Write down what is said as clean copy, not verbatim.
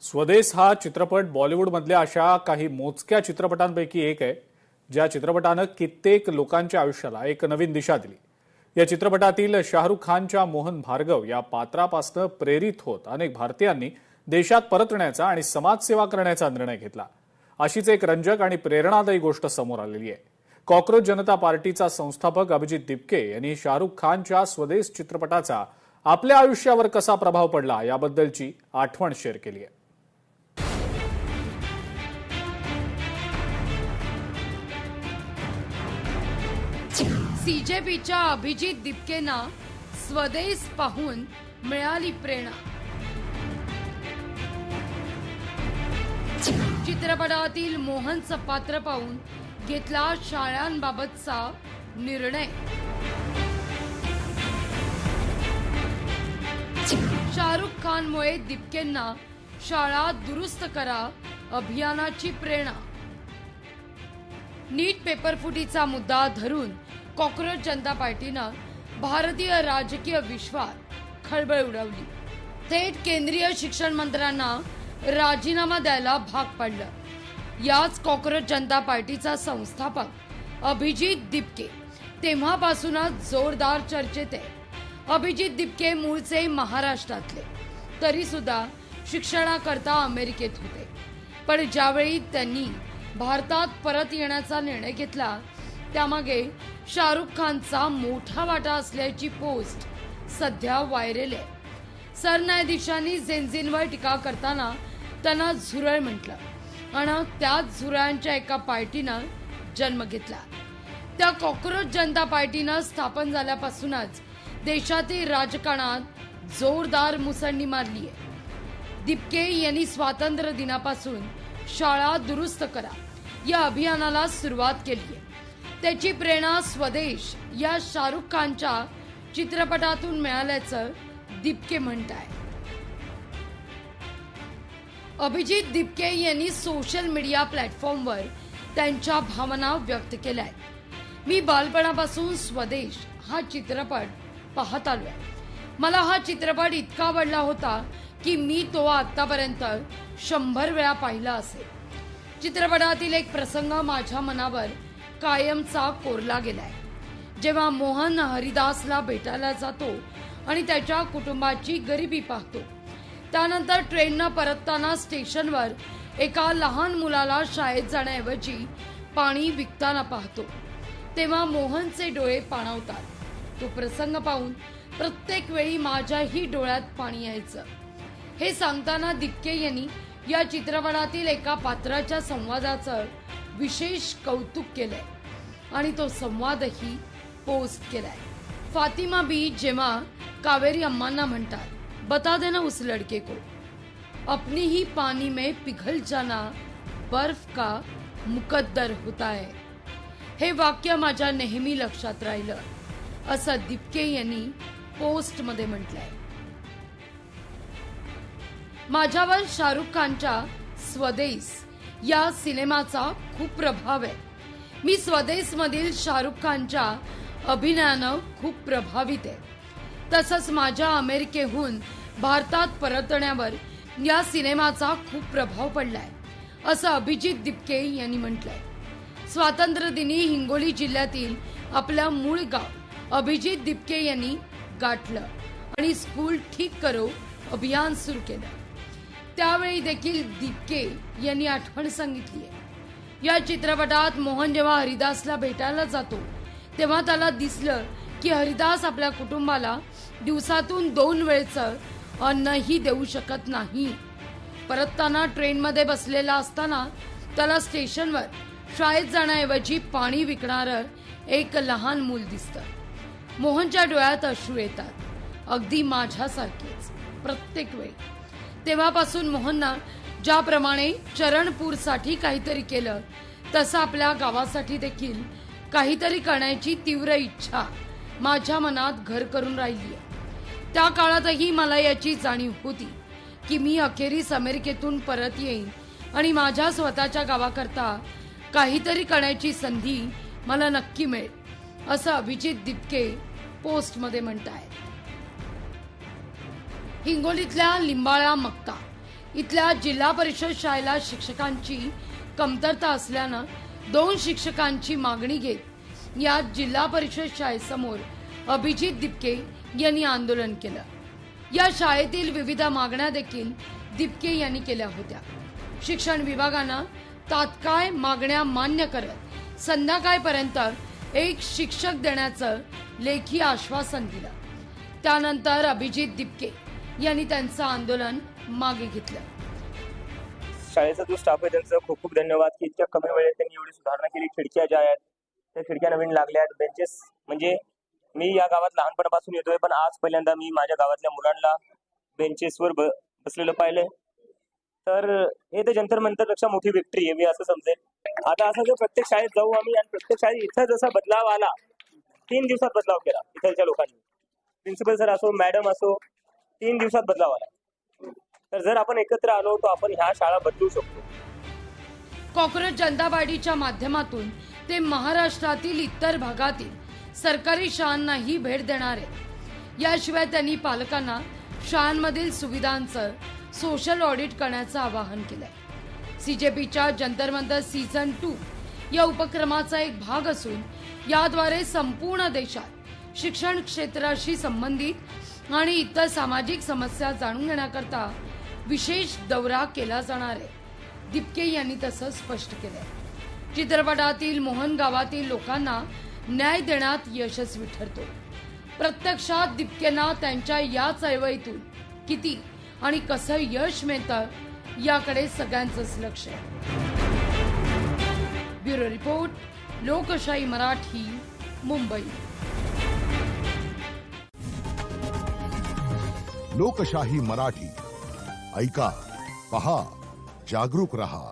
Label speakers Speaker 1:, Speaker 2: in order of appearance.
Speaker 1: स्वदेस हा चित्रपट बॉलिवूडमधल्या अशा काही मोजक्या चित्रपटांपैकी एक आहे ज्या चित्रपटानं कित्येक लोकांच्या आयुष्याला एक नवीन दिशा दिली। या चित्रपटातील शाहरुख खानच्या मोहन भार्गव या पात्रापासून प्रेरित होत अनेक भारतीयांनी देशात परतण्याचा आणि समाजसेवा करण्याचा निर्णय घेतला। अशीच एक रंजक आणि प्रेरणादायी गोष्ट समोर आलेली आहे। कॉकरोच जनता पार्टीचा संस्थापक अभिजित दिपके यांनी शाहरुख खानच्या स्वदेस चित्रपटाचा आपल्या आयुष्यावर कसा प्रभाव पडला याबद्दलची आठवण शेअर केली आहे।
Speaker 2: सीजेपीच्या अभिजित दिपकेंना स्वदेस पाहून मिळाली प्रेरणा। चित्रपटातील मोहनचं पात्र पाहून घेतला शाळांबाबतचा निर्णय। शाहरुख खानमुळे दिपकेंना शाळा दुरुस्त करा अभियानाची प्रेरणा। नीट पेपरफुटीचा मुद्दा धरून कॉकरोच जनता पार्टीनं भारतीय राजकीय विश्वात खळबळ उडवली। थेट केंद्रीय शिक्षण मंत्र्यांना राजीनामा द्यायला भाग पडलं। याच कॉकरोच जनता पार्टीचा संस्थापक अभिजित दिपके तेव्हापासूनच जोरदार चर्चेत आहे। अभिजित दिपके मूळचे महाराष्ट्रातले, तरी सुद्धा शिक्षणाकरता अमेरिकेत होते। पण ज्यावेळी त्यांनी भारतात परत येण्याचा निर्णय घेतला त्यामागे शाहरुख खानचा मोठा वाटा असल्याची पोस्ट सध्या व्हायरल आहे। सरन्यायाधीशांनी झेंझींवर टीका करताना त्यांना झुरळ म्हटलं आणि त्याच झुरळांच्या एका पार्टीनं जन्म घेतला। त्या कॉकरोच जनता पार्टीनं स्थापन झाल्यापासूनच देशातील राजकारणात जोरदार मुसंडी मारली आहे। दिपके यांनी स्वातंत्र्य दिनापासून शाळा दुरुस्त करा या अभियानाला सुरुवात केली आहे। त्याची प्रेरणा स्वदेश या शाहरुख खानच्या चित्रपटातून मिळाल्याचं दिपके म्हणताय। अभिजित दिपके यांनी सोशल मीडिया प्लॅटफॉर्मवर त्यांच्या भावना व्यक्त केल्या। मी बालपणापासून स्वदेश हा चित्रपट पाहत आलोय। मला हा चित्रपट इतका आवडला होता की मी तो आतापर्यंत 100 वेळा पाहिला असेल। चित्रपटातील एक प्रसंग माझ्या मनावर कायमचा कोरला गेलाय। जेव्हा मोहन हरिदासला भेटायला जातो आणि त्याच्या कुटुंबाची गरिबी पाहतो, त्यानंतर ट्रेननं परतताना स्टेशनवर एका लहान मुलाला शाळेत जाण्याऐवजी पाणी विकताना पाहतो, तेव्हा मोहनचे डोळे पाणावतात। तो प्रसंग पाहून प्रत्येक वेळी माझ्याही डोळ्यात पाणी यायचं। हे सांगताना दिपके यांनी या चित्रपटातील एका पात्राच्या संवादाचं विशेष कौतुक केलंय आणि तो संवादही पोस्ट केलाय। फातिमा बी जेव्हा कावेरी अम्मांना म्हणतात, बता देना उस लड़के को अपनी ही पानी में पिघल जाना बर्फ का मुकद्दर होता है, हे वाक्य माझ्या नेहमी लक्षात राहिलं असं दिपके यांनी पोस्ट मध्ये म्हटलंय। माझ्यावर शाहरुख खानच्या स्वदेस या सिनेमाचा खूप प्रभाव आहे। मी स्वदेस मधील शाहरुख खानच्या अभिनयानं खूप प्रभावित आहे। तसंच माझ्या अमेरिकेहून भारतात परतण्यावर या सिनेमाचा खूप प्रभाव पडलाय असं अभिजित दिपके यांनी म्हटलंय। स्वातंत्र्य दिनी हिंगोली जिल्ह्यातील आपल्या मूळ गाव अभिजित दिपके यांनी गाठलं आणि स्कूल ठीक करो अभियान सुरू केलं। त्यावेळी देखील दिपके यांनी आठवण सांगितली आहे। या चित्रपटात मोहन जेव्हा हरिदासला भेटायला जातो तेव्हा त्याला दिसलं की हरिदास आपल्या कुटुंबाला दिवसातून 2 वेळचं अन्नही देऊ शकत नाही। परतताना ट्रेनमध्ये बसलेला असताना त्याला स्टेशनवर शाळेत जाण्याऐवजी पाणी विकणारं एक लहान मूल दिसतं। मोहनच्या डोळ्यात अश्रू येतात, अगदी माझ्यासारखेच प्रत्येक वेळी। तेव्हापासून मोहननं ज्याप्रमाणे चरणपूरसाठी काहीतरी केलं तसं आपल्या गावासाठी देखील काहीतरी करण्याची तीव्र इच्छा माझ्या मनात घर करून राहिली आहे। त्या काळातही मला याची जाणीव होती की मी अखेरीस अमेरिकेतून परत येईन आणि माझ्या स्वतःच्या गावाकरता काहीतरी करण्याची संधी मला नक्की मिळेल असं अभिजित दिपके पोस्ट मध्ये म्हणतायत। हिंगोलीतल्या लिंबाळा मक्ता इथल्या जिल्हा परिषद शाळेला शिक्षकांची कमतरता असल्यानं 2 शिक्षकांची मागणी घेत या जिल्हा परिषद शाळेसमोर अभिजित दिपके यांनी आंदोलन केलं। या शाळेतील विविध मागण्या देखील दिपके यांनी केल्या होत्या। शिक्षण विभागानं तात्काळ मागण्या मान्य करत संध्याकाळपर्यंत एक शिक्षक देण्याचं लेखी आश्वासन दिलं। त्यानंतर अभिजित दिपके यांनी त्यांचं आंदोलन मागे घेतलं।
Speaker 3: शाळेचा जो स्टाफ आहे त्यांचं खूप खूप धन्यवाद की इतक्या कमी वेळेत त्यांनी एवढी सुधारणा केली। खिडक्या ज्या आहेत त्या खिडक्या नवीन लागल्यात, बेंचेस म्हणजे मी या गावात लहानपणापासून येतोय पण आज पहिल्यांदा मी माझ्या गावातल्या मुलांना बेंचेसवर बसलेलं पाहिलंय। तर हे तर जंतर मंतरपेक्षा मोठी विक्ट्री आहे मी असं समजेल। आता असं जर प्रत्येक शाळेत जाऊ आम्ही आणि प्रत्येक शाळेत इथं जसा बदलाव आला, 3 दिवसात बदलाव केला इथलच्या लोकांनी, प्रिन्सिपल सर असो मॅडम असो, 3 दिवसात बदलाव आला। तर जर आपण एकत्र आलो तर आपण ह्या शाळा बदलू शकतो।
Speaker 2: कॉक्रोच जनता पार्टीच्या माध्यमातून ते महाराष्ट्रातील इतर भागातील सरकारी शाळांनाही भेट देणार आहे। याशिवाय त्यांनी पालकांना शाळांमधील सुविधांचं सोशल ऑडिट करण्याचं आवाहन केलंय। सीजेपीच्या जंतर मंतर सीझन 2 या उपक्रमाचा एक भाग असून याद्वारे संपूर्ण देशात शिक्षण क्षेत्राशी संबंधित आणि इतर सामाजिक समस्या जाणून घेण्याकरता विशेष दौरा केला जाणार आहे। दिपके यांनी तसं स्पष्ट केलंय। चित्रपटातील मोहन गावातील लोकांना न्याय देण्यात यशस्वी ठरतो। प्रत्यक्षात दिपकेंना त्यांच्या या चळवळीतून किती आणि कसं यश मिळतं याकडे सगळ्यांचंच लक्ष आहे। ब्युरो रिपोर्ट, लोकशाही मराठी, मुंबई।
Speaker 4: लोकशाही मराठी ऐका, पहा, जागरूक रहा।